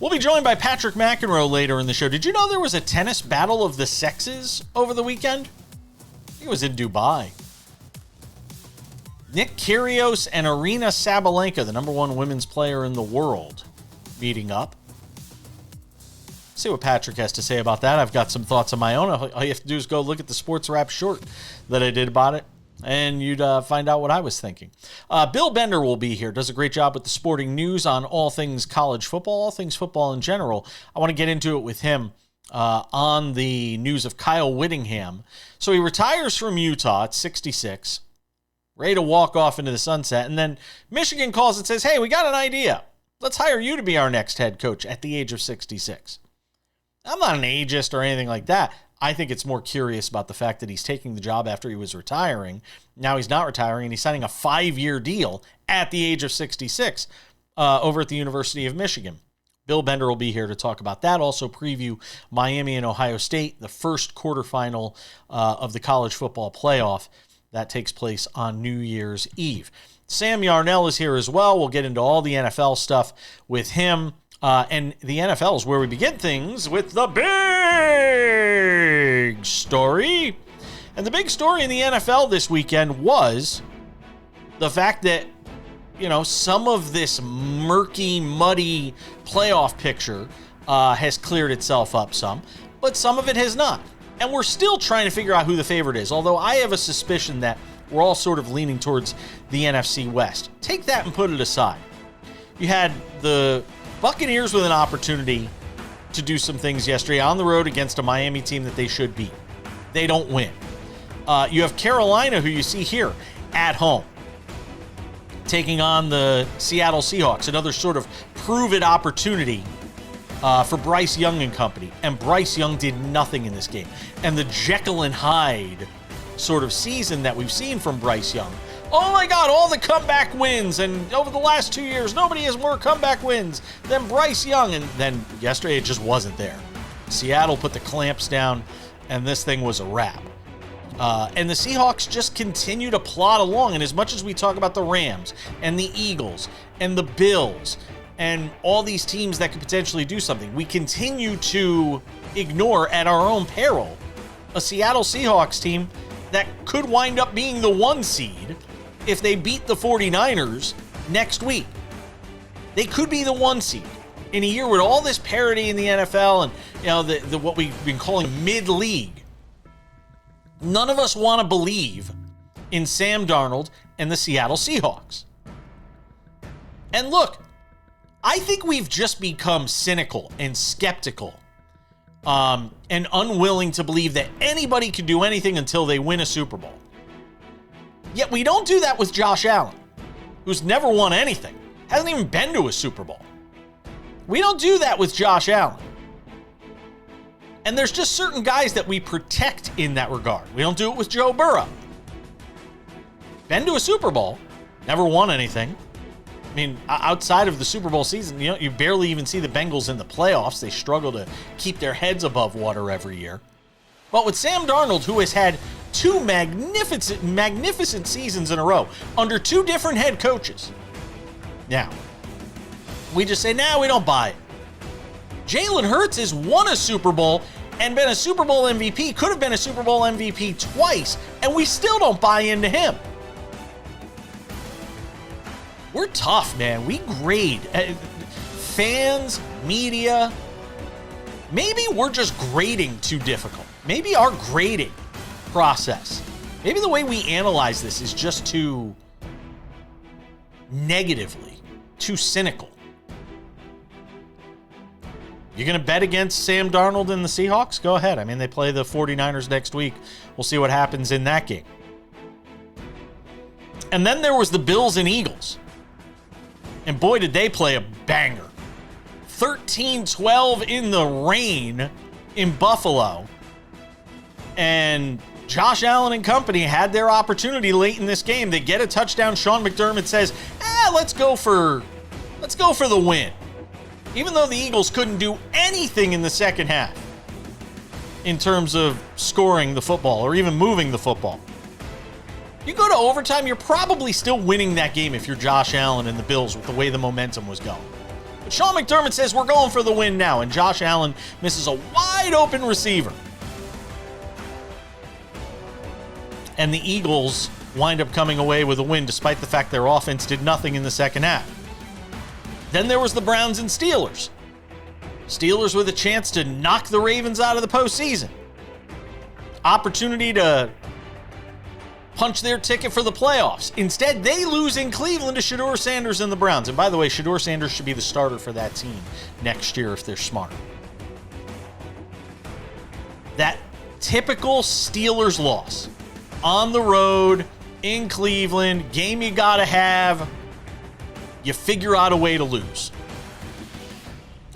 We'll be joined by Patrick McEnroe later in the show. Did you know there was a tennis battle of the sexes over the weekend? I think it was in Dubai. Nick Kyrgios and Aryna Sabalenka, the number one women's player in the world, meeting up. See what Patrick has to say about that. I've got some thoughts of my own. All you have to do is go look at the SportsWrap short that I did about it, and you'd find out what I was thinking. Bill Bender will be here. Does a great job with the sporting news on all things college football, all things football in general. I want to get into it with him on the news of Kyle Whittingham. So he retires from Utah at 66, ready to walk off into the sunset, and then Michigan calls and says, hey, we got an idea. Let's hire you to be our next head coach at the age of 66. I'm not an ageist or anything like that. I think it's more curious about the fact that he's taking the job after he was retiring. Now he's not retiring, and he's signing a 5-year deal at the age of 66 over at the University of Michigan. Bill Bender will be here to talk about that. Also preview Miami and Ohio State, the first quarterfinal of the college football playoff. That takes place on New Year's Eve. Sam Yarnell is here as well. We'll get into all the NFL stuff with him. And the NFL is where we begin things with the big story. And the big story in the NFL this weekend was the fact that, some of this murky, muddy playoff picture has cleared itself up some, but some of it has not. And we're still trying to figure out who the favorite is, although I have a suspicion that we're all sort of leaning towards the NFC West. Take that and put it aside. You had the Buccaneers with an opportunity to do some things yesterday on the road against a Miami team that they should beat. They don't win. You have Carolina, who you see here, at home, taking on the Seattle Seahawks, another sort of prove-it opportunity for Bryce Young and company. And Bryce Young did nothing in this game. And the Jekyll and Hyde sort of season that we've seen from Bryce Young, oh my God, all the comeback wins, and over the last 2 years, nobody has more comeback wins than Bryce Young, and then yesterday it just wasn't there. Seattle put the clamps down, and this thing was a wrap. And the Seahawks just continue to plod along, and as much as we talk about the Rams, and the Eagles, and the Bills, and all these teams that could potentially do something, we continue to ignore at our own peril a Seattle Seahawks team that could wind up being the 1 seed if they beat the 49ers next week. They could be the 1 seed in a year with all this parity in the NFL and the what we've been calling mid-league. None of us want to believe in Sam Darnold and the Seattle Seahawks. And look, I think we've just become cynical and skeptical and unwilling to believe that anybody can do anything until they win a Super Bowl. Yet we don't do that with Josh Allen, who's never won anything, hasn't even been to a Super Bowl. We don't do that with Josh Allen. And there's just certain guys that we protect in that regard. We don't do it with Joe Burrow. Been to a Super Bowl, never won anything. I mean, outside of the Super Bowl season, you barely even see the Bengals in the playoffs. They struggle to keep their heads above water every year. But with Sam Darnold, who has had 2 magnificent seasons in a row under 2 different head coaches. Now, we just say, we don't buy it. Jalen Hurts has won a Super Bowl and been a Super Bowl MVP, could have been a Super Bowl MVP twice, and we still don't buy into him. We're tough, man. We grade. Fans, media, maybe we're just grading too difficult. Maybe our grading process, maybe the way we analyze this is just too negatively, too cynical. You're going to bet against Sam Darnold and the Seahawks? Go ahead. I mean, they play the 49ers next week. We'll see what happens in that game. And then there was the Bills and Eagles. And boy, did they play a banger. 13-12 in the rain in Buffalo. And Josh Allen and company had their opportunity late in this game. They get a touchdown. Sean McDermott says, let's go for the win. Even though the Eagles couldn't do anything in the second half in terms of scoring the football or even moving the football. You go to overtime, you're probably still winning that game if you're Josh Allen and the Bills with the way the momentum was going. But Sean McDermott says we're going for the win now, and Josh Allen misses a wide open receiver. And the Eagles wind up coming away with a win despite the fact their offense did nothing in the second half. Then there was the Browns and Steelers. Steelers with a chance to knock the Ravens out of the postseason. Opportunity to punch their ticket for the playoffs. Instead, they lose in Cleveland to Shedeur Sanders and the Browns. And by the way, Shedeur Sanders should be the starter for that team next year if they're smart. That typical Steelers loss. On the road, in Cleveland, game you gotta have. You figure out a way to lose.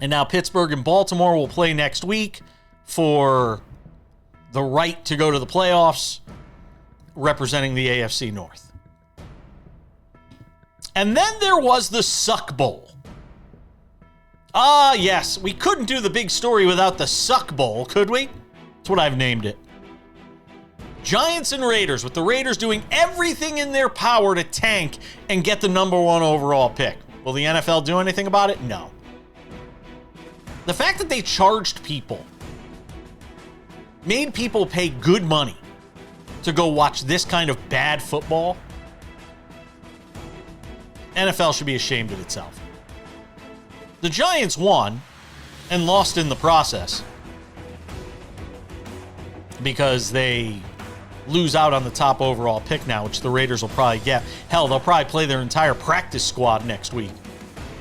And now Pittsburgh and Baltimore will play next week for the right to go to the playoffs, representing the AFC North. And then there was the Suck Bowl. Ah, yes, we couldn't do the big story without the Suck Bowl, could we? That's what I've named it. Giants and Raiders, with the Raiders doing everything in their power to tank and get the number 1 overall pick. Will the NFL do anything about it? No. The fact that they charged people, made people pay good money to go watch this kind of bad football, NFL should be ashamed of itself. The Giants won and lost in the process because they lose out on the top overall pick now, which the Raiders will probably get. Hell, they'll probably play their entire practice squad next week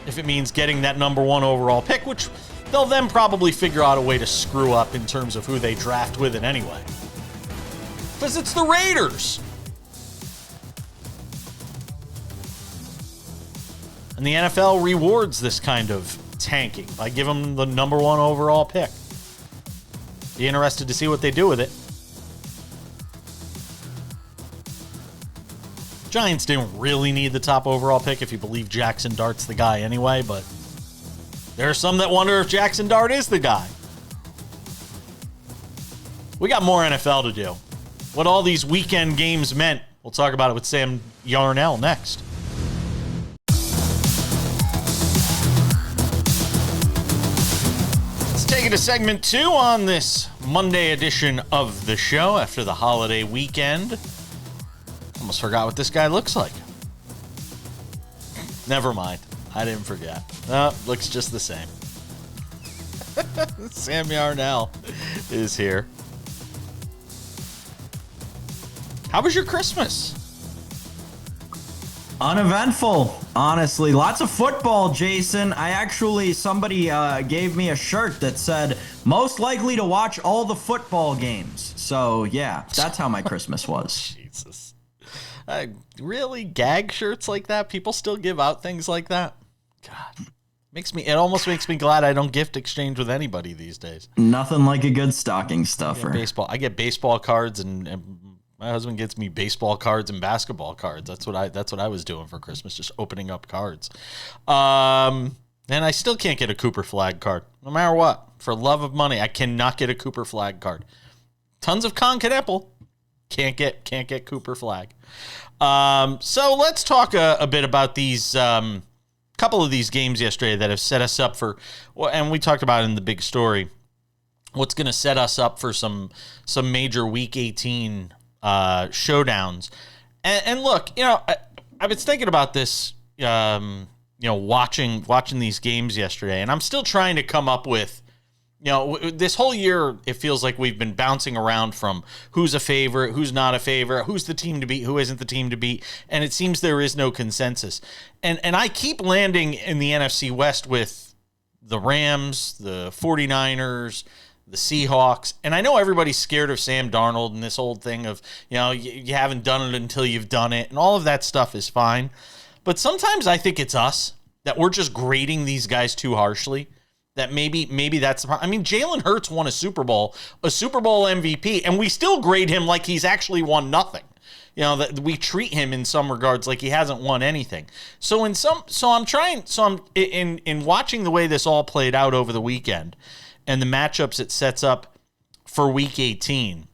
if it means getting that number 1 overall pick, which they'll then probably figure out a way to screw up in terms of who they draft with it anyway. Because it's the Raiders. And the NFL rewards this kind of tanking by giving them the number 1 overall pick. Be interested to see what they do with it. Giants didn't really need the top overall pick if you believe Jackson Dart's the guy anyway, but there are some that wonder if Jackson Dart is the guy. We got more NFL to do. What all these weekend games meant, we'll talk about it with Sam Yarnell next. Let's take it to segment 2 on this Monday edition of the show after the holiday weekend. Almost forgot what this guy looks like. Never mind. I didn't forget. Looks just the same. Sam Yarnell is here. How was your Christmas? Uneventful, honestly. Lots of football, Jason. Somebody gave me a shirt that said, most likely to watch all the football games. So, yeah, that's how my Christmas was. Jesus. Really? Gag shirts like that? People still give out things like that? God. It almost makes me glad I don't gift exchange with anybody these days. Nothing like a good stocking stuffer. I get baseball cards and my husband gets me baseball cards and basketball cards. That's what I was doing for Christmas, just opening up cards. And I still can't get a Cooper Flag card, no matter what. For love of money, I cannot get a Cooper Flag card. Tons of Con Apple. Can't get Cooper Flag. So let's talk a bit about these couple of these games yesterday that have set us up for, and we talked about it in the big story, what's going to set us up for some major Week 18 showdowns. And look, I've been thinking about this, watching these games yesterday, and I'm still trying to come up with, this whole year, it feels like we've been bouncing around from who's a favorite, who's not a favorite, who's the team to beat, who isn't the team to beat, and it seems there is no consensus. And I keep landing in the NFC West with the Rams, the 49ers, the Seahawks, and I know everybody's scared of Sam Darnold and this old thing of, you haven't done it until you've done it, and all of that stuff is fine. But sometimes I think it's us, that we're just grading these guys too harshly. That maybe that's the problem. I mean, Jalen Hurts won a Super Bowl MVP, and we still grade him like he's actually won nothing. That we treat him in some regards like he hasn't won anything. So in watching the way this all played out over the weekend and the matchups it sets up for Week 18,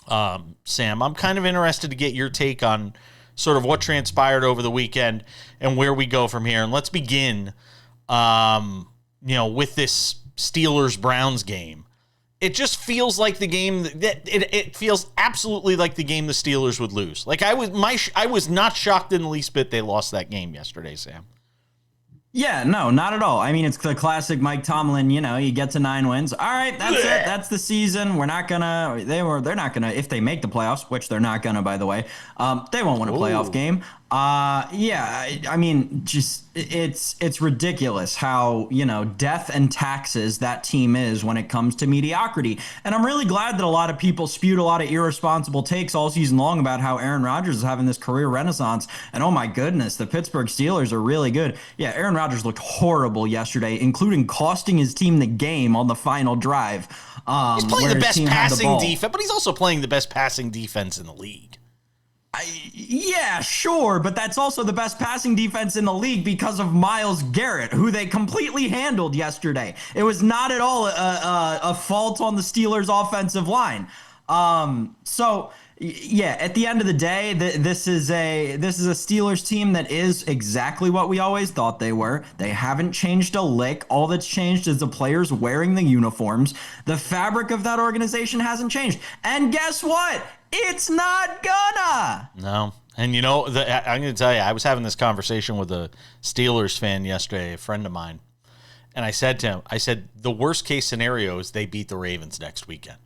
Sam, I'm kind of interested to get your take on sort of what transpired over the weekend and where we go from here. And let's begin with this Steelers-Browns game. It just feels like the game that it feels absolutely like the game the Steelers would lose. Like I was not shocked in the least bit they lost that game yesterday, Sam. Yeah, no, not at all. I mean, it's the classic Mike Tomlin, you get to 9 wins. All right, that's it. That's the season. They're not gonna, if they make the playoffs, which they're not gonna, by the way, they won't win a playoff game. I mean, just it's ridiculous how, death and taxes that team is when it comes to mediocrity. And I'm really glad that a lot of people spewed a lot of irresponsible takes all season long about how Aaron Rodgers is having this career renaissance. And oh my goodness, the Pittsburgh Steelers are really good. Yeah, Aaron Rodgers looked horrible yesterday, including costing his team the game on the final drive. He's playing the best passing defense, but he's also playing the best passing defense in the league. Yeah, sure, but that's also the best passing defense in the league because of Myles Garrett, who they completely handled yesterday. It was not at all a fault on the Steelers' offensive line. So yeah, at the end of the day, this is a Steelers team that is exactly what we always thought they were. They haven't changed a lick. All that's changed is the players wearing the uniforms. The fabric of that organization hasn't changed. And guess what? It's not gonna. No. And I'm going to tell you, I was having this conversation with a Steelers fan yesterday, a friend of mine. And I said to him, the worst case scenario is they beat the Ravens next weekend.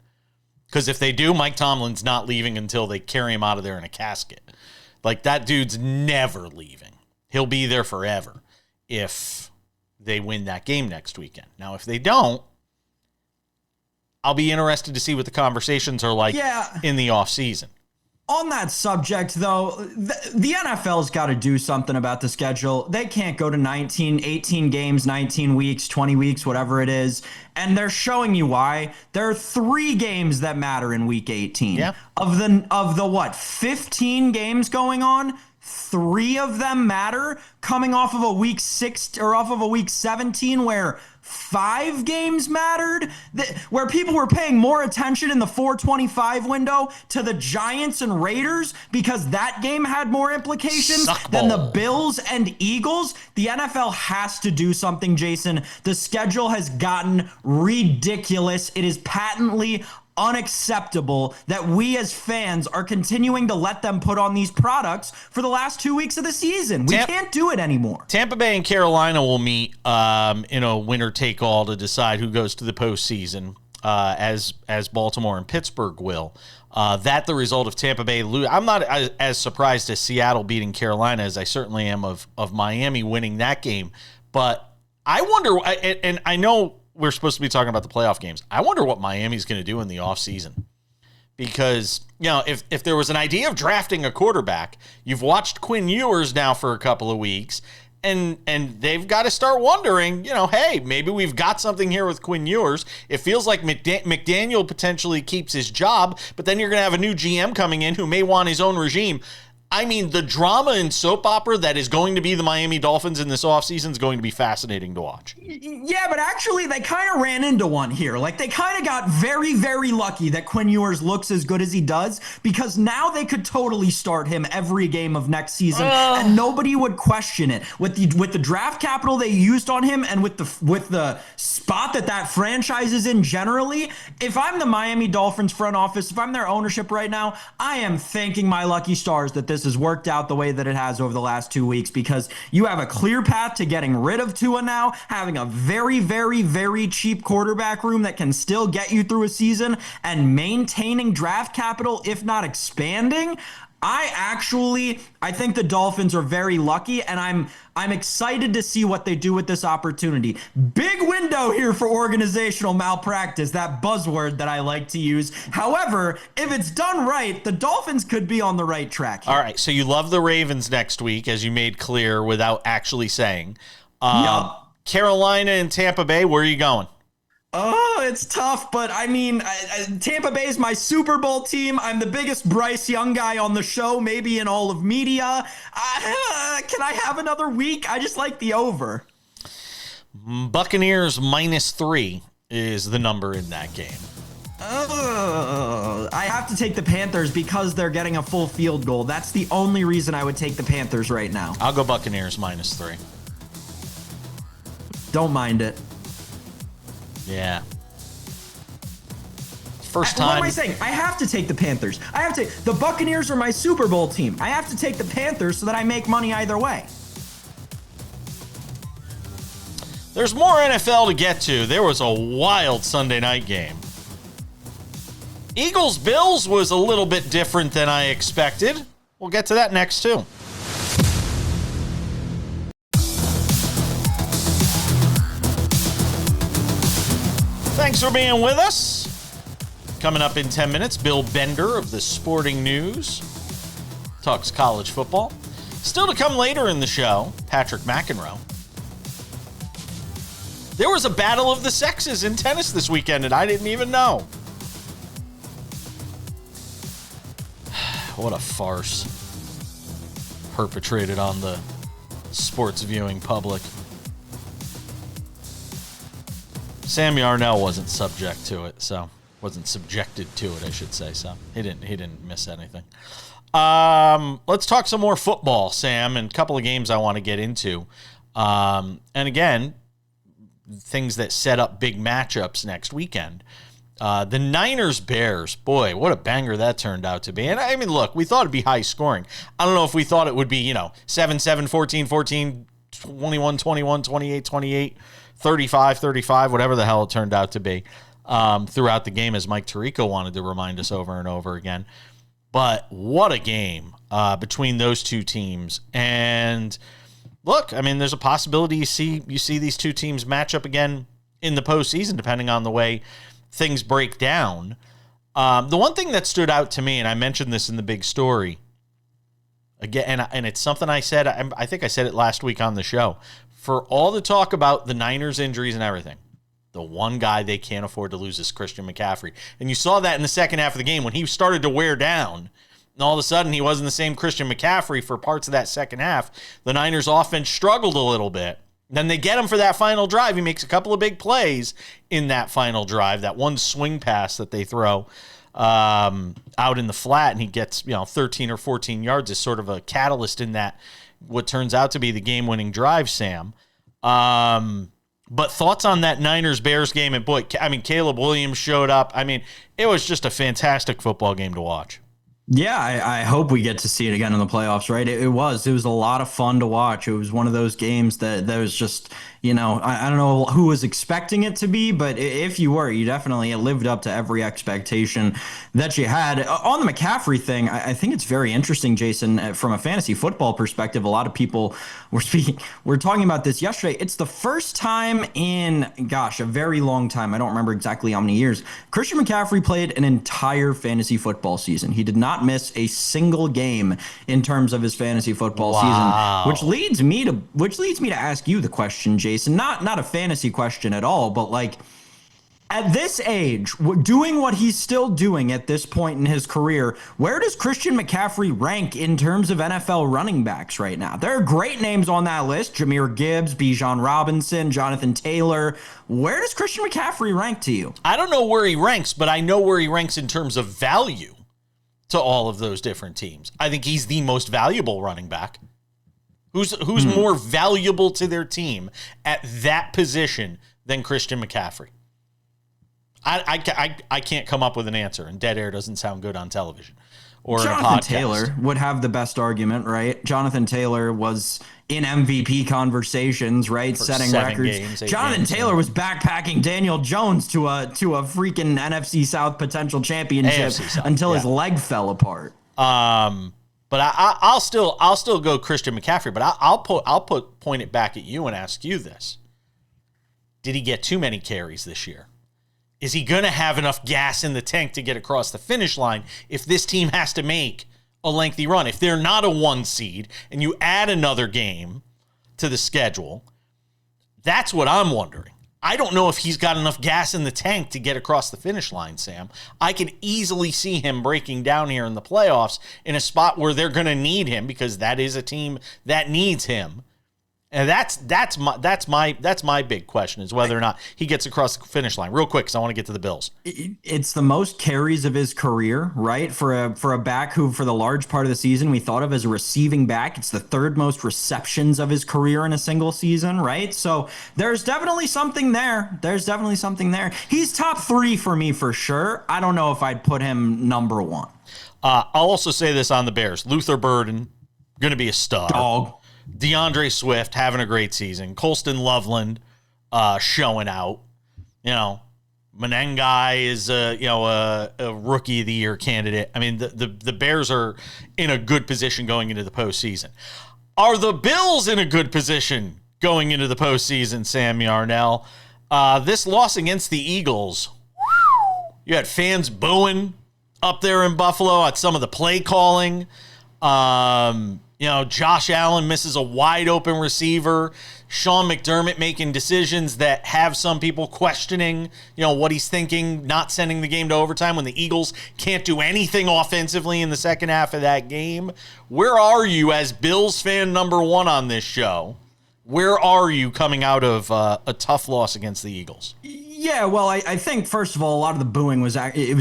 Because if they do, Mike Tomlin's not leaving until they carry him out of there in a casket. Like, that dude's never leaving. He'll be there forever if they win that game next weekend. Now, if they don't, I'll be interested to see what the conversations are like in the offseason. On that subject, though, the NFL's got to do something about the schedule. They can't go to 18 games, 19 weeks, 20 weeks, whatever it is. And they're showing you why. There are 3 games that matter in week 18. Yeah. Of the 15 games going on, 3 of them matter, coming off of a week 6 or off of a week 17 where 5 games mattered, where people were paying more attention in the 425 window to the Giants and Raiders because that game had more implications than the Bills and Eagles. The NFL has to do something, Jason. The schedule has gotten ridiculous. It is patently unacceptable that we as fans are continuing to let them put on these products for the last 2 weeks of the season. We can't do it anymore. Tampa Bay and Carolina will meet in a winner-take-all to decide who goes to the postseason, as Baltimore and Pittsburgh will. That the result of Tampa Bay lose. I'm not as surprised as Seattle beating Carolina as I certainly am of Miami winning that game. But I wonder, and I know we're supposed to be talking about the playoff games. I wonder what Miami's going to do in the offseason. Because, if there was an idea of drafting a quarterback, you've watched Quinn Ewers now for a couple of weeks, and they've got to start wondering, hey, maybe we've got something here with Quinn Ewers. It feels like McDaniel potentially keeps his job, but then you're going to have a new GM coming in who may want his own regime. I mean, the drama and soap opera that is going to be the Miami Dolphins in this offseason is going to be fascinating to watch. Yeah, but actually, they kind of ran into one here. Like, they kind of got very, very lucky that Quinn Ewers looks as good as he does, because now they could totally start him every game of next season, and nobody would question it. With the draft capital they used on him, and with the spot that franchise is in generally, if I'm the Miami Dolphins front office, if I'm their ownership right now, I am thanking my lucky stars that this has worked out the way that it has over the last 2 weeks, because you have a clear path to getting rid of Tua now, having a very, very, very cheap quarterback room that can still get you through a season, and maintaining draft capital, if not expanding. I think the Dolphins are very lucky, and I'm excited to see what they do with this opportunity. Big window here for organizational malpractice, that buzzword that I like to use. However, if it's done right, the Dolphins could be on the right track here. All right, so you love the Ravens next week, as you made clear without actually saying. Carolina and Tampa Bay, where are you going? Oh, it's tough, but I mean, Tampa Bay is my Super Bowl team. I'm the biggest Bryce Young guy on the show, maybe in all of media. Can I have another week? I just like the over. Buccaneers -3 is the number in that game. I have to take the Panthers because they're getting a full field goal. That's the only reason I would take the Panthers right now. I'll go Buccaneers -3. Don't mind it. Yeah. First What time. am I saying? I have to take the Panthers. The Buccaneers are my Super Bowl team. I have to take the Panthers so that I make money either way. There's more NFL to get to. There was a wild Sunday night game. Eagles-Bills was a little bit different than I expected. We'll get to that next, too. Thanks for being with us. Coming up in 10 minutes, Bill Bender of the Sporting News talks college football. Still to come later in the show, Patrick McEnroe. There was a battle of the sexes in tennis this weekend, and I didn't even know. What a farce perpetrated on the sports viewing public. Sam Yarnell wasn't subject to it, so wasn't subjected to it, I should say. So he didn't miss anything. Let's talk some more football, Sam, and a couple of games I want to get into. And again, things that set up big matchups next weekend. The Niners-Bears, boy, what a banger that turned out to be. And I mean, look, we thought it'd be high scoring. I don't know if we thought it would be, 7-7, 14-14, 21-21, 28-28, 35-35, whatever the hell it turned out to be throughout the game, as Mike Tirico wanted to remind us over and over again. But what a game between those two teams. And look, I mean, there's a possibility you see these two teams match up again in the postseason, depending on the way things break down. The one thing that stood out to me, and I mentioned this in the big story, again, and it's something I said, I think I said it last week on the show. For all the talk about the Niners injuries and everything, the one guy they can't afford to lose is Christian McCaffrey. And you saw that in the second half of the game when he started to wear down. And all of a sudden, he wasn't the same Christian McCaffrey for parts of that second half. The Niners offense struggled a little bit. Then they get him for that final drive. He makes a couple of big plays in that final drive. That one swing pass that they throw out in the flat, and he gets 13 or 14 yards is sort of a catalyst in that, what turns out to be the game-winning drive, Sam. But thoughts on that Niners-Bears game? And boy, I mean, Caleb Williams showed up. I mean, it was just a fantastic football game to watch. Yeah, I hope we get to see it again in the playoffs, right? It was a lot of fun to watch. It was one of those games that was just, I don't know who was expecting it to be, but if you were, you definitely lived up to every expectation that you had. On the McCaffrey thing, I think it's very interesting, Jason, from a fantasy football perspective. A lot of people were talking about this yesterday. It's the first time in, a very long time. I don't remember exactly how many years. Christian McCaffrey played an entire fantasy football season. He did not miss a single game in terms of his fantasy football season, which leads me to ask you the question, Jason. Not a fantasy question at all, but like, at this age, doing what he's still doing at this point in his career, where does Christian McCaffrey rank in terms of NFL running backs right now? There are great names on that list: Jahmyr Gibbs, Bijan Robinson, Jonathan Taylor. Where does Christian McCaffrey rank to you? I don't know where he ranks, but I know where he ranks in terms of value to all of those different teams. I think he's the most valuable running back. Who's more valuable to their team at that position than Christian McCaffrey? I can't come up with an answer, and dead air doesn't sound good on television or in a podcast. Jonathan Taylor would have the best argument, right? Jonathan Taylor was in MVP conversations, right? For setting 7 records. games, 8 Jonathan games, Taylor was backpacking Daniel Jones to a freaking NFC South potential championship South, until his leg fell apart. But I'll still go Christian McCaffrey. But I'll point it back at you and ask you this: did he get too many carries this year? Is he going to have enough gas in the tank to get across the finish line if this team has to make a lengthy run? If they're not a 1 seed and you add another game to the schedule, that's what I'm wondering. I don't know if he's got enough gas in the tank to get across the finish line, Sam. I could easily see him breaking down here in the playoffs in a spot where they're going to need him, because that is a team that needs him. And that's my big question is whether or not he gets across the finish line. Real quick, because I want to get to the Bills. It's the most carries of his career, right? For a back who, for the large part of the season, we thought of as a receiving back. It's the third most receptions of his career in a single season, right? So there's definitely something there. He's top 3 for me for sure. I don't know if I'd put him number 1. I'll also say this on the Bears. Luther Burden, going to be a star. Dog. DeAndre Swift having a great season. Colston Loveland showing out. Menengai is a rookie of the year candidate. I mean, the Bears are in a good position going into the postseason. Are the Bills in a good position going into the postseason, Sam Yarnell? This loss against the Eagles, you had fans booing up there in Buffalo at some of the play calling. Josh Allen misses a wide open receiver. Sean McDermott making decisions that have some people questioning, what he's thinking, not sending the game to overtime when the Eagles can't do anything offensively in the second half of that game. Where are you as Bills fan number 1 on this show? Where are you coming out of a tough loss against the Eagles? Yeah, well, I think, first of all, a lot of the booing was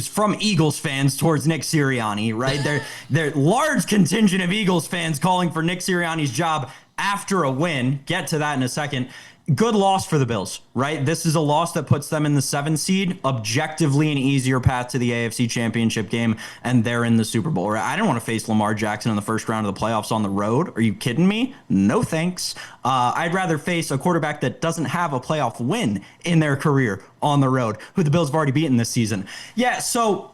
from Eagles fans towards Nick Sirianni, right? They're large contingent of Eagles fans calling for Nick Sirianni's job after a win. Get to that in a second. Good loss for the Bills, right? This is a loss that puts them in the 7th seed, objectively an easier path to the AFC Championship game, and they're in the Super Bowl. Right? I didn't want to face Lamar Jackson in the first round of the playoffs on the road. Are you kidding me? No thanks. I'd rather face a quarterback that doesn't have a playoff win in their career on the road, who the Bills have already beaten this season. Yeah, so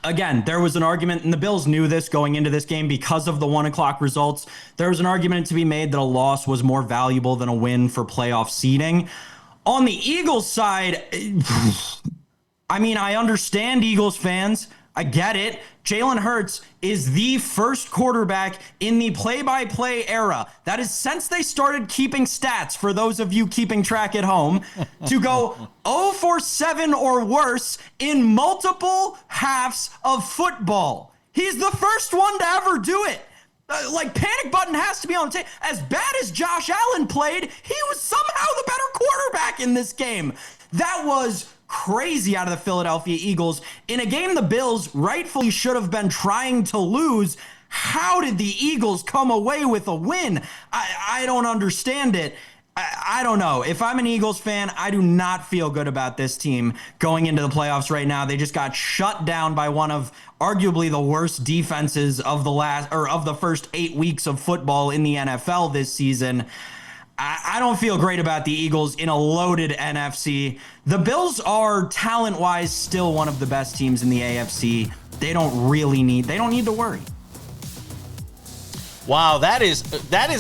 again, there was an argument, and the Bills knew this going into this game because of the 1 o'clock results. There was an argument to be made that a loss was more valuable than a win for playoff seeding. On the Eagles side, I mean, I understand Eagles fans. I get it. Jalen Hurts is the first quarterback in the play-by-play era, that is since they started keeping stats, for those of you keeping track at home, to go 0 for 7 or worse in multiple halves of football. He's the first one to ever do it. Panic button has to be on the table. As bad as Josh Allen played, he was somehow the better quarterback in this game. That was crazy out of the Philadelphia Eagles in a game the Bills rightfully should have been trying to lose. How did the Eagles come away with a win? I don't understand it. I don't know. If I'm an Eagles fan, I do not feel good about this team going into the playoffs right now. They just got shut down by one of arguably the worst defenses of the first 8 weeks of football in the NFL this season. I don't feel great about the Eagles in a loaded NFC. The Bills are talent-wise still one of the best teams in the AFC. They don't need to worry. Wow, that is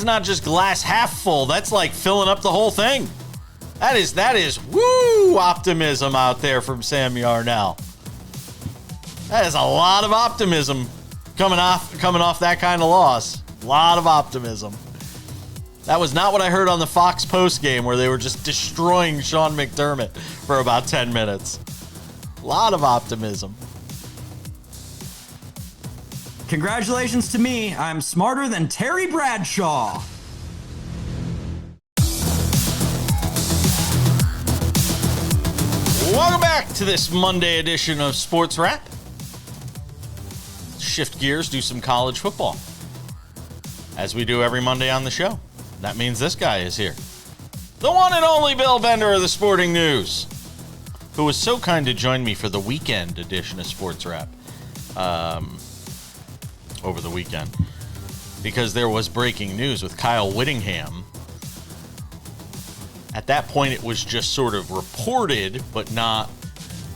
not just glass half full. That's like filling up the whole thing. That is woo optimism out there from Sam Yarnell. That is a lot of optimism coming off that kind of loss. A lot of optimism. That was not what I heard on the Fox post game, where they were just destroying Sean McDermott for about 10 minutes. A lot of optimism. Congratulations to me. I'm smarter than Terry Bradshaw. Welcome back to this Monday edition of Sports Wrap. Shift gears, do some college football, as we do every Monday on the show. That means this guy is here. The one and only Bill Bender of the Sporting News, who was so kind to join me for the weekend edition of Sports Wrap over the weekend, because there was breaking news with Kyle Whittingham. At that point, it was just sort of reported, but not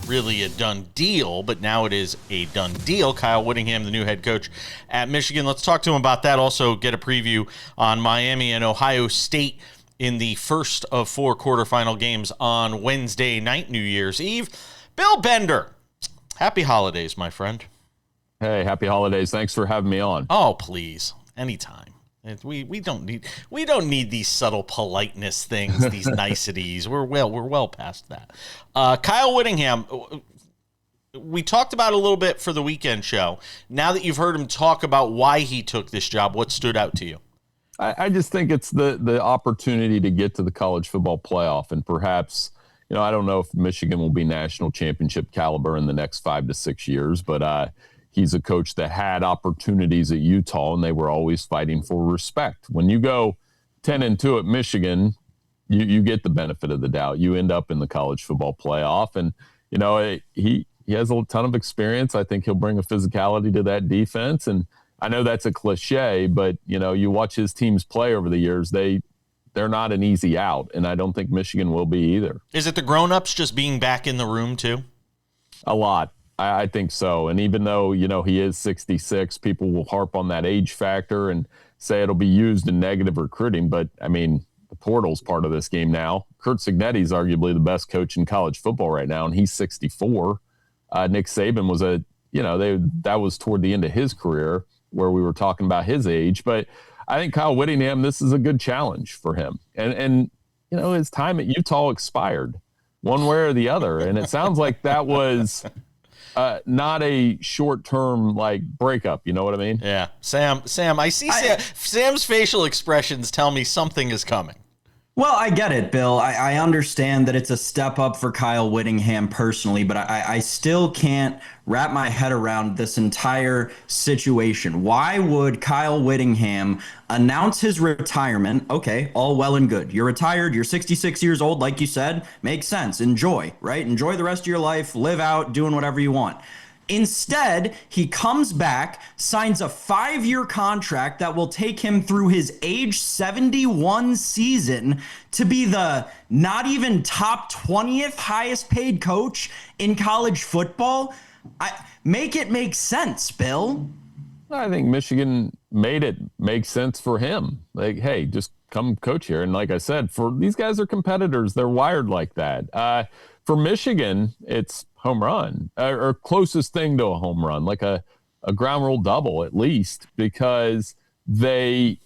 really a done deal. But now it is a done deal. Kyle Whittingham, the new head coach at Michigan. Let's talk to him about that. Also get a preview on Miami and Ohio State in the first of 4 quarterfinal games on Wednesday night, New Year's Eve. Bill Bender, happy holidays, my friend. Hey, happy holidays. Thanks for having me on. Oh, please. Anytime. We don't need these subtle politeness things, these niceties. We're well past that. Kyle Whittingham, we talked about a little bit for the weekend show. Now that you've heard him talk about why he took this job, what stood out to you? I just think it's the opportunity to get to the college football playoff, and perhaps, I don't know if Michigan will be national championship caliber in the next 5 to 6 years, but he's a coach that had opportunities at Utah, and they were always fighting for respect. When you go 10-2 at Michigan, you get the benefit of the doubt. You end up in the college football playoff, and he has a ton of experience. I think he'll bring a physicality to that defense, and I know that's a cliche, but you watch his teams play over the years, they're not an easy out, and I don't think Michigan will be either. Is it the grown-ups just being back in the room too? A lot. I think so. And even though, he is 66, people will harp on that age factor and say it'll be used in negative recruiting. But, the portal's part of this game now. Curt Cignetti's arguably the best coach in college football right now, and he's 64. Nick Saban was that was toward the end of his career, where we were talking about his age. But I think Kyle Whittingham, this is a good challenge for him. And his time at Utah expired one way or the other. And it sounds like that was not a short-term breakup. You know what I mean? Yeah. Sam, I see Sam's facial expressions tell me something is coming. Well, I get it, Bill. I understand that it's a step up for Kyle Whittingham personally, but I still can't wrap my head around this entire situation. Why would Kyle Whittingham announce his retirement? Okay, all well and good. You're retired. You're 66 years old, like you said. Makes sense. Enjoy, right? Enjoy the rest of your life. Live out, doing whatever you want. Instead, he comes back, signs a 5-year contract that will take him through his age 71 season to be the not even top 20th highest paid coach in college football. Make it make sense, Bill. I think Michigan made it make sense for him. Hey, just come coach here. And like I said, for these guys are competitors. They're wired like that. For Michigan, it's home run or closest thing to a home run, like a ground rule double at least, because they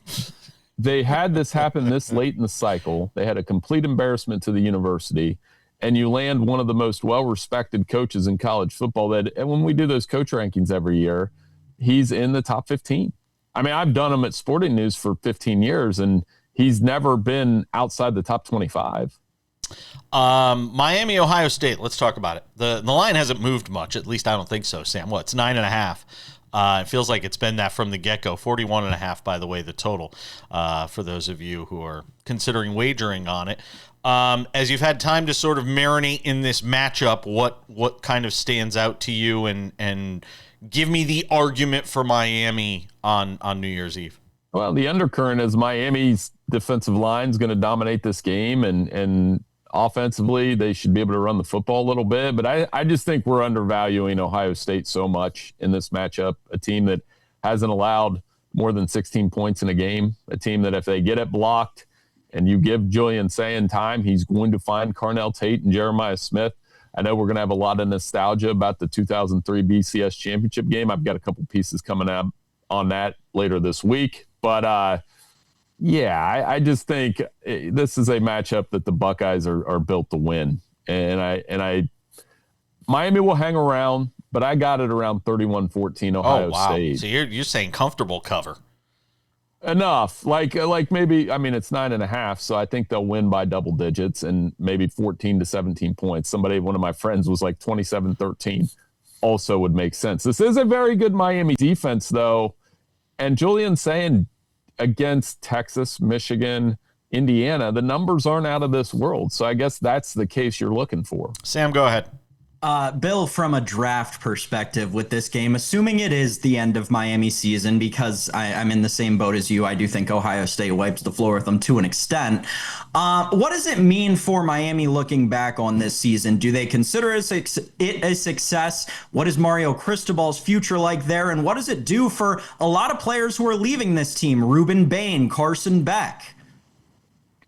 had this happen this late in the cycle. They had a complete embarrassment to the university, and you land one of the most well-respected coaches in college football and when we do those coach rankings every year, he's in the top 15. I've done them at Sporting News for 15 years, and he's never been outside the top 25. Miami, Ohio State. Let's talk about it. The line hasn't moved much. At least I don't think so, Sam. It's 9.5. It feels like it's been that from the get-go. 41.5, by the way, the total, for those of you who are considering wagering on it. As you've had time to sort of marinate in this matchup, what kind of stands out to you, and give me the argument for Miami on New Year's Eve? Well, the undercurrent is Miami's defensive line is going to dominate this game, and offensively, they should be able to run the football a little bit. But I just think we're undervaluing Ohio State so much in this matchup, a team that hasn't allowed more than 16 points in a game, a team that if they get it blocked and you give Julian Sayin time, he's going to find Carnell Tate and Jeremiah Smith. I know we're going to have a lot of nostalgia about the 2003 BCS championship game. I've got a couple pieces coming up on that later this week. But, I just think this is a matchup that the Buckeyes are built to win. And Miami will hang around, but I got it around 31-14 Ohio State. So you're saying comfortable cover. Enough. Like maybe, it's 9.5, so I think they'll win by double digits and maybe 14 to 17 points. One of my friends was like 27-13. Also would make sense. This is a very good Miami defense, though. And Julian Sayin against Texas, Michigan, Indiana, the numbers aren't out of this world. So I guess that's the case you're looking for. Sam, go ahead. Bill, from a draft perspective with this game, assuming it is the end of Miami season, because I'm in the same boat as you, I do think Ohio State wipes the floor with them to an extent. What does it mean for Miami looking back on this season? Do they consider it a success? What is Mario Cristobal's future like there? And what does it do for a lot of players who are leaving this team? Ruben Bain, Carson Beck.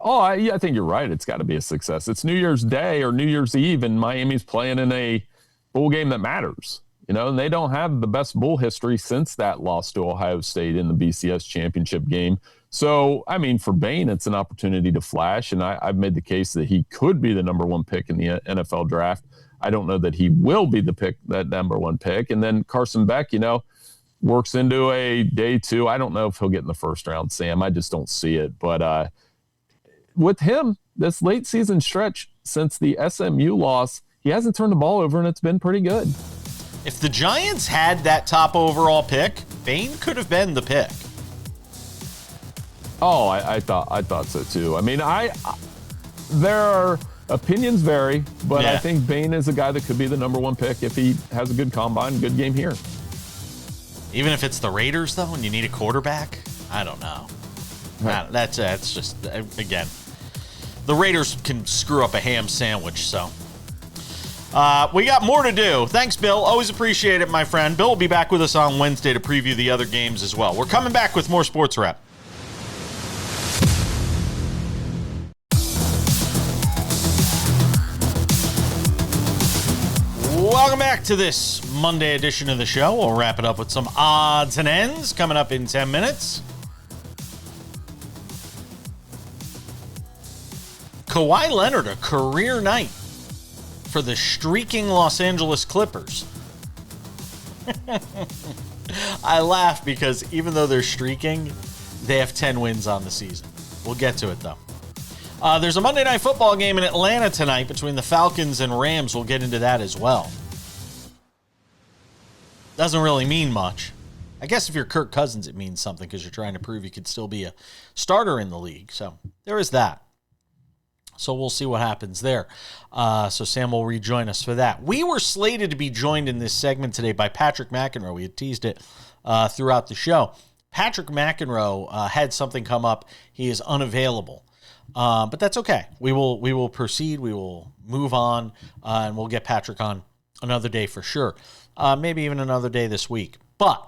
Oh, I think you're right. It's got to be a success. It's New Year's Day or New Year's Eve, and Miami's playing in a bowl game that matters. And they don't have the best bowl history since that loss to Ohio State in the BCS championship game. So, for Bain, it's an opportunity to flash, and I've made the case that he could be the number one pick in the NFL draft. I don't know that he will be that number one pick. And then Carson Beck, works into a day 2. I don't know if he'll get in the first round, Sam. I just don't see it. But with him, this late season stretch since the SMU loss, he hasn't turned the ball over, and it's been pretty good. If the Giants had that top overall pick, Bane could have been the pick. Oh, I thought so too. I mean, there are opinions vary, but Yeah. I think Bane is a guy that could be the number 1 pick if he has a good combine, good game here. Even if it's the Raiders, though, and you need a quarterback, I don't know. Right. That's just, again, the Raiders can screw up a ham sandwich, so. We got more to do. Thanks, Bill. Always appreciate it, my friend. Bill will be back with us on Wednesday to preview the other games as well. We're coming back with more Sports Wrap. Welcome back to this Monday edition of the show. We'll wrap it up with some odds and ends coming up in 10 minutes. Kawhi Leonard, a career night for the streaking Los Angeles Clippers. I laugh because even though they're streaking, they have 10 wins on the season. We'll get to it, though. There's a Monday Night Football game in Atlanta tonight between the Falcons and Rams. We'll get into that as well. Doesn't really mean much. I guess if you're Kirk Cousins, it means something because you're trying to prove you could still be a starter in the league. So there is that. So we'll see what happens there. So Sam will rejoin us for that. We were slated to be joined in this segment today by Patrick McEnroe. We had teased it throughout the show. Patrick McEnroe had something come up. He is unavailable. But that's okay. We will proceed. We will move on, and we'll get Patrick on another day for sure. Maybe even another day this week. But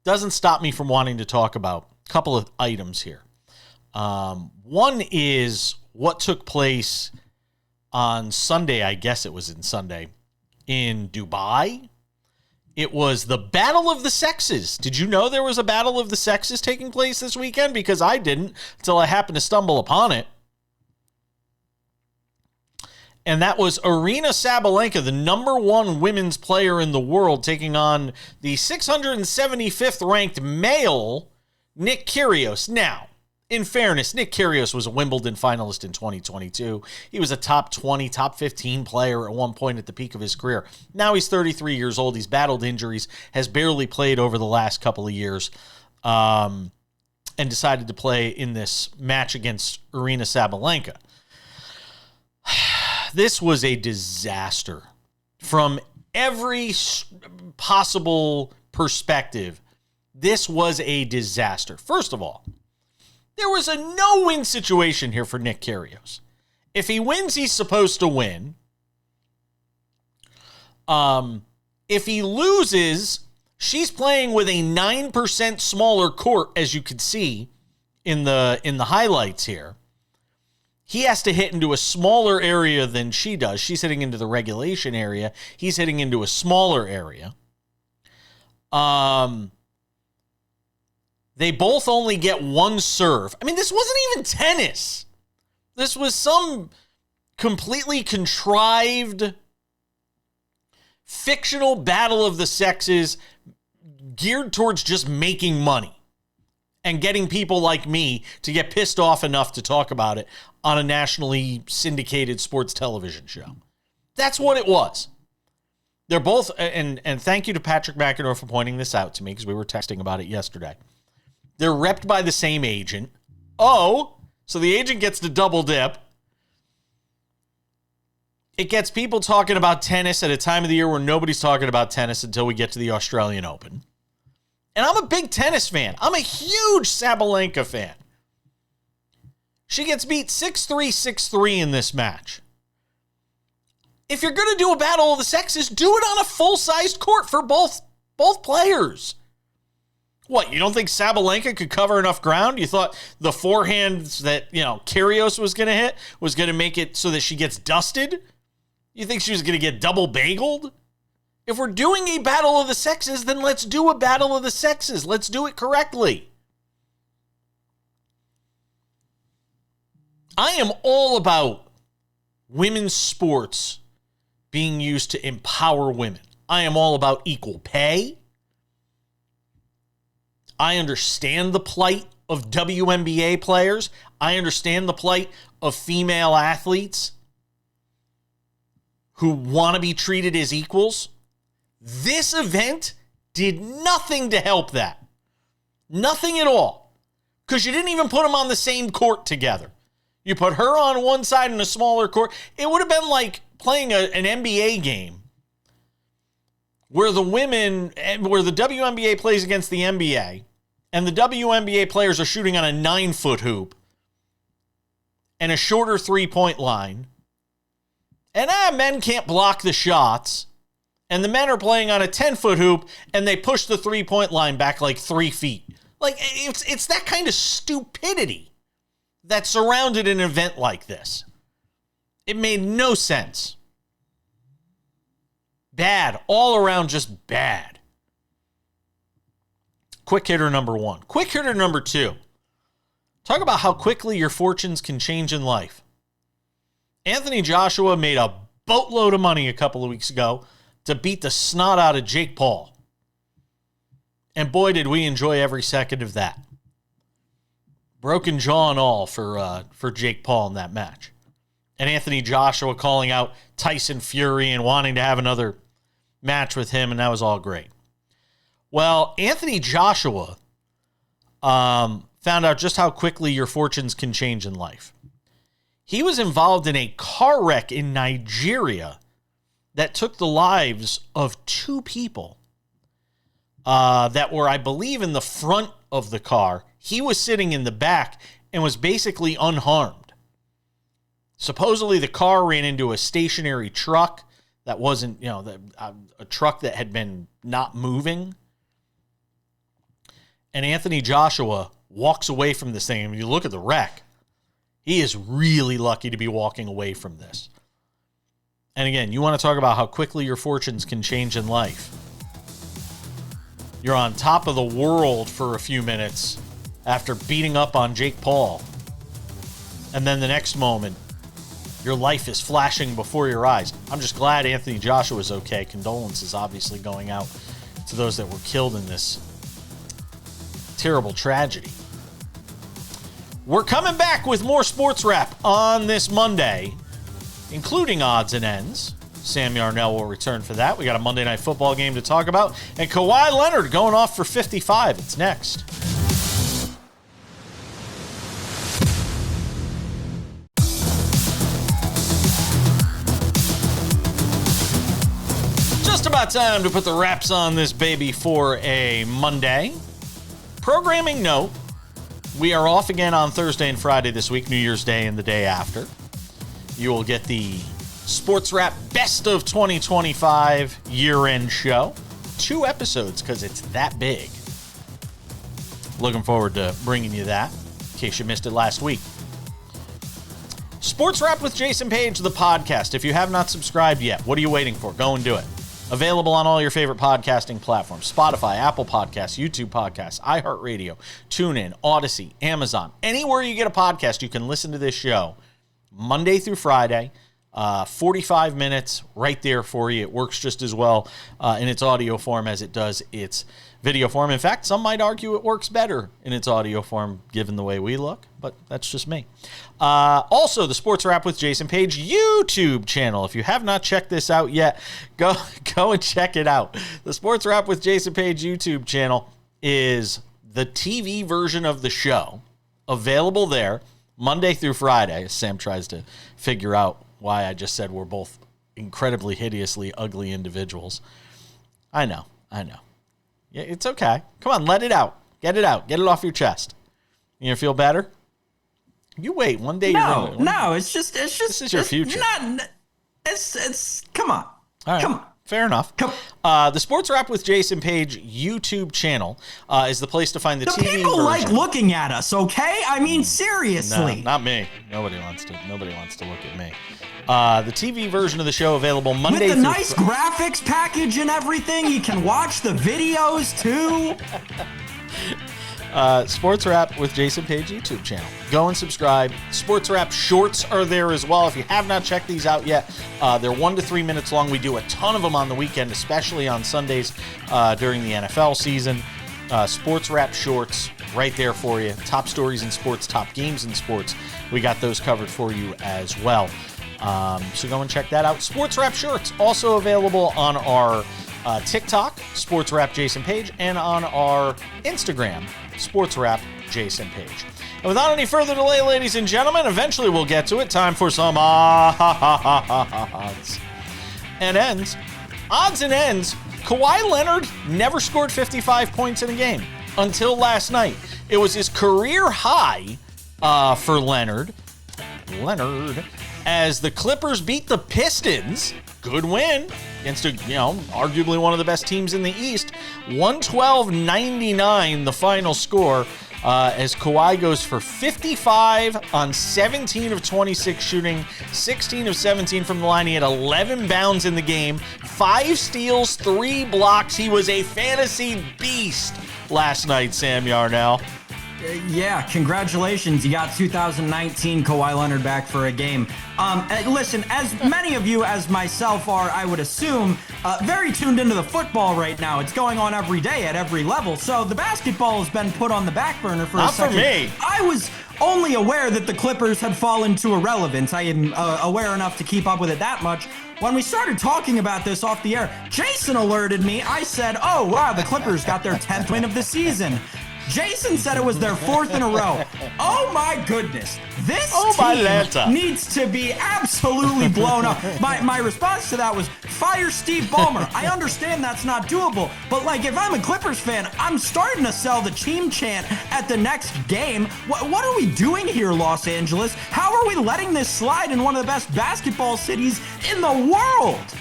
doesn't stop me from wanting to talk about a couple of items here. One is what took place on Sunday. I guess it was in Sunday in Dubai. It was the Battle of the Sexes. Did you know there was a Battle of the Sexes taking place this weekend? Because I didn't until I happened to stumble upon it. And that was Aryna Sabalenka, the number 1 women's player in the world, taking on the 675th ranked male, Nick Kyrgios. Now, in fairness, Nick Kyrgios was a Wimbledon finalist in 2022. He was a top 20, top 15 player at one point at the peak of his career. Now he's 33 years old. He's battled injuries, has barely played over the last couple of years, and decided to play in this match against Aryna Sabalenka. This was a disaster from every possible perspective. This was a disaster. First of all, there was a no-win situation here for Nick Kyrgios. If he wins, he's supposed to win. If he loses, she's playing with a 9% smaller court, as you can see in the highlights here. He has to hit into a smaller area than she does. She's hitting into the regulation area. He's hitting into a smaller area. They both only get one serve. I mean, this wasn't even tennis. This was some completely contrived, fictional battle of the sexes geared towards just making money and getting people like me to get pissed off enough to talk about it on a nationally syndicated sports television show. That's what it was. They're both, and thank you to Patrick McEnroe for pointing this out to me because we were texting about it yesterday. They're repped by the same agent. Oh, so the agent gets to double dip. It gets people talking about tennis at a time of the year where nobody's talking about tennis until we get to the Australian Open. And I'm a big tennis fan. I'm a huge Sabalenka fan. She gets beat 6-3, 6-3 in this match. If you're going to do a battle of the sexes, do it on a full-sized court for both players. What, you don't think Sabalenka could cover enough ground? You thought the forehands that, Kyrgios was going to hit was going to make it so that she gets dusted? You think she was going to get double bageled? If we're doing a battle of the sexes, then let's do a battle of the sexes. Let's do it correctly. I am all about women's sports being used to empower women. I am all about equal pay. I understand the plight of WNBA players. I understand the plight of female athletes who want to be treated as equals. This event did nothing to help that. Nothing at all. Because you didn't even put them on the same court together. You put her on one side in a smaller court. It would have been like playing an NBA game where the WNBA plays against the NBA, and the WNBA players are shooting on a 9-foot hoop and a shorter three-point line. And men can't block the shots. And the men are playing on a 10-foot hoop, and they push the three-point line back like 3 feet. Like, it's that kind of stupidity that surrounded an event like this. It made no sense. Bad. All around, just bad. Quick hitter number 1. Quick hitter number 2. Talk about how quickly your fortunes can change in life. Anthony Joshua made a boatload of money a couple of weeks ago to beat the snot out of Jake Paul. And boy, did we enjoy every second of that. Broken jaw and all for Jake Paul in that match. And Anthony Joshua calling out Tyson Fury and wanting to have another match with him, and that was all great. Well, Anthony Joshua found out just how quickly your fortunes can change in life. He was involved in a car wreck in Nigeria that took the lives of 2 people that were, I believe, in the front of the car. He was sitting in the back and was basically unharmed. Supposedly, the car ran into a stationary truck that wasn't, a truck that had been not moving. And Anthony Joshua walks away from this thing. And you look at the wreck, he is really lucky to be walking away from this. And again, you want to talk about how quickly your fortunes can change in life. You're on top of the world for a few minutes after beating up on Jake Paul. And then the next moment, your life is flashing before your eyes. I'm just glad Anthony Joshua is okay. Condolences obviously going out to those that were killed in this terrible tragedy. We're coming back with more Sports Wrap on this Monday, including odds and ends. Sam Yarnell will return for that. We got a Monday Night Football game to talk about. And Kawhi Leonard going off for 55. It's next. Just about time to put the wraps on this baby for a Monday. Programming note, we are off again on Thursday and Friday this week, New Year's Day and the day after. You will get the Sports Wrap Best of 2025 year-end show. 2 episodes because it's that big. Looking forward to bringing you that, in case you missed it last week. Sports Wrap with Jason Page, the podcast. If you have not subscribed yet, what are you waiting for? Go and do it. Available on all your favorite podcasting platforms. Spotify, Apple Podcasts, YouTube Podcasts, iHeartRadio, TuneIn, Odyssey, Amazon. Anywhere you get a podcast, you can listen to this show Monday through Friday. 45 minutes right there for you. It works just as well in its audio form as it does its video form. In fact, some might argue it works better in its audio form given the way we look, but that's just me. Also, the Sports Wrap with Jason Page YouTube channel. If you have not checked this out yet, go and check it out. The Sports Wrap with Jason Page YouTube channel is the TV version of the show, available there Monday through Friday. Sam tries to figure out why I just said we're both incredibly hideously ugly individuals. I know. Yeah, it's okay. Come on, let it out. Get it out. Get it off your chest. You gonna feel better? You wait. One day you're gonna... No, it's just This is your future. It's come on. All right. Come on. Fair enough. The Sports Wrap with Jason Page YouTube channel is the place to find the TV people version. like looking at us, okay? I mean, seriously. No, not me. Nobody wants to look at me. The TV version of the show available Monday with the through nice graphics package and everything. You can watch the videos too. Sports Wrap with Jason Page YouTube channel. Go and subscribe. Sports Wrap shorts are there as well. If you have not checked these out yet, they're 1 to 3 minutes long. We do a ton of them on the weekend, especially on Sundays during the NFL season. SportsWrap shorts right there for you. Top stories in sports, top games in sports. We got those covered for you as well. So go and check that out. SportsWrap shorts also available on our TikTok, SportsWrap Jason Page, and on our Instagram, SportsWrap Jason Page. And without any further delay, ladies and gentlemen, eventually we'll get to it. Time for some odds and ends. Odds and ends. Kawhi Leonard never scored 55 points in a game until last night. It was his career high for Leonard, as the Clippers beat the Pistons. Good win against arguably one of the best teams in the East. 112-99 the final score, as Kawhi goes for 55 on 17 of 26 shooting, 16 of 17 from the line. He had 11 bounds in the game, 5 steals, 3 blocks. He was a fantasy beast last night, Sam Yarnell. Yeah, congratulations. You got 2019 Kawhi Leonard back for a game. Listen, as many of you as myself are, I would assume, very tuned into the football right now. It's going on every day at every level. So the basketball has been put on the back burner for a second. Not for me. I was only aware that the Clippers had fallen to irrelevance. I am aware enough to keep up with it that much. When we started talking about this off the air, Jason alerted me. I said, oh, wow, the Clippers got their 10th win of the season. Jason said it was their 4th in a row. Oh my goodness. This team needs to be absolutely blown up. My response to that was, fire Steve Ballmer. I understand that's not doable, but if I'm a Clippers fan, I'm starting to sell the team chant at the next game. What are we doing here, Los Angeles? How are we letting this slide in one of the best basketball cities in the world?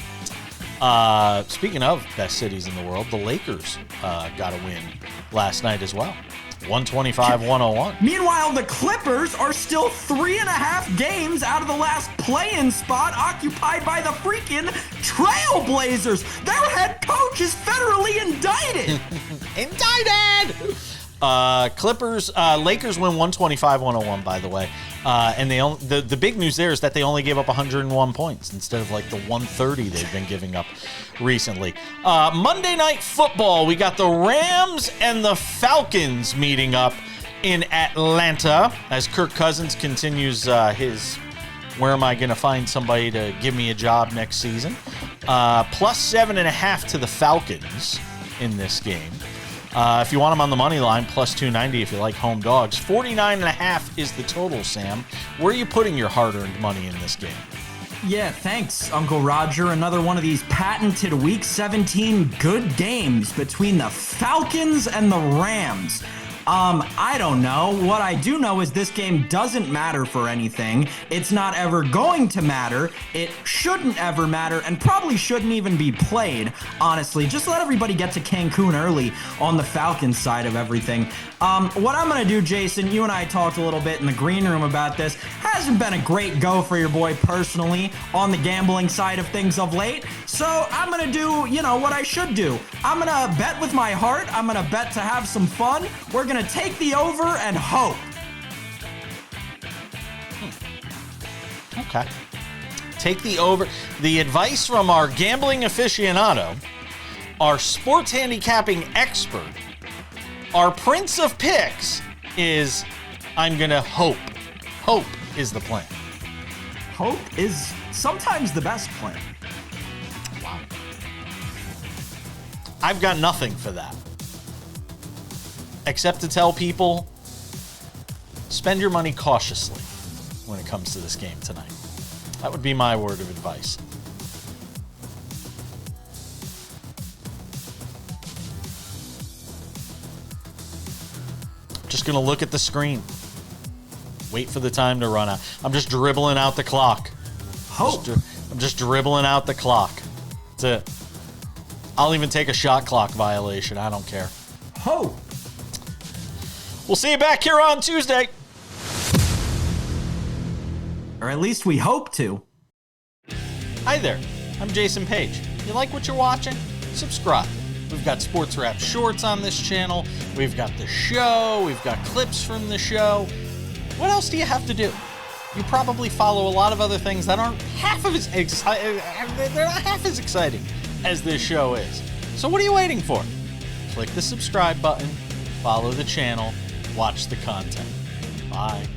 Speaking of best cities in the world, the Lakers got a win last night as well. 125-101. Meanwhile, the Clippers are still 3.5 games out of the last play-in spot, occupied by the freaking Trailblazers. Their head coach is federally indicted. Indicted! Lakers win 125-101, by the way. And the big news there is that they only gave up 101 points instead of the 130 they've been giving up recently. Monday Night Football, we got the Rams and the Falcons meeting up in Atlanta as Kirk Cousins continues his where am I going to find somebody to give me a job next season. Plus 7.5 to the Falcons in this game. If you want them on the money line, plus 290 if you like home dogs. 49.5 is the total, Sam. Where are you putting your hard-earned money in this game? Yeah, thanks, Uncle Roger. Another one of these patented Week 17 good games between the Falcons and the Rams. I don't know. What I do know is this game doesn't matter for anything. It's not ever going to matter. It shouldn't ever matter and probably shouldn't even be played, honestly. Just let everybody get to Cancun early on the Falcons side of everything. What I'm going to do, Jason, you and I talked a little bit in the green room about this. Hasn't been a great go for your boy personally on the gambling side of things of late. So I'm going to do, what I should do. I'm going to bet with my heart. I'm going to bet to have some fun. We're going to take the over and hope. Okay. Take the over. The advice from our gambling aficionado, our sports handicapping expert, our prince of picks is I'm going to hope. Hope is the plan. Hope is sometimes the best plan. Wow. I've got nothing for that. Except to tell people, spend your money cautiously when it comes to this game tonight. That would be my word of advice. Just going to look at the screen. Wait for the time to run out. I'm just dribbling out the clock. Hope. I'm just dribbling out the clock. That's it. I'll even take a shot clock violation. I don't care. Hope. We'll see you back here on Tuesday. Or at least we hope to. Hi there. I'm Jason Page. You like what you're watching? Subscribe. We've got SportsWrap shorts on this channel. We've got the show. We've got clips from the show. What else do you have to do? You probably follow a lot of other things that aren't half as exciting. They're not half as exciting as this show is. So what are you waiting for? click the subscribe button, follow the channel, watch the content. Bye.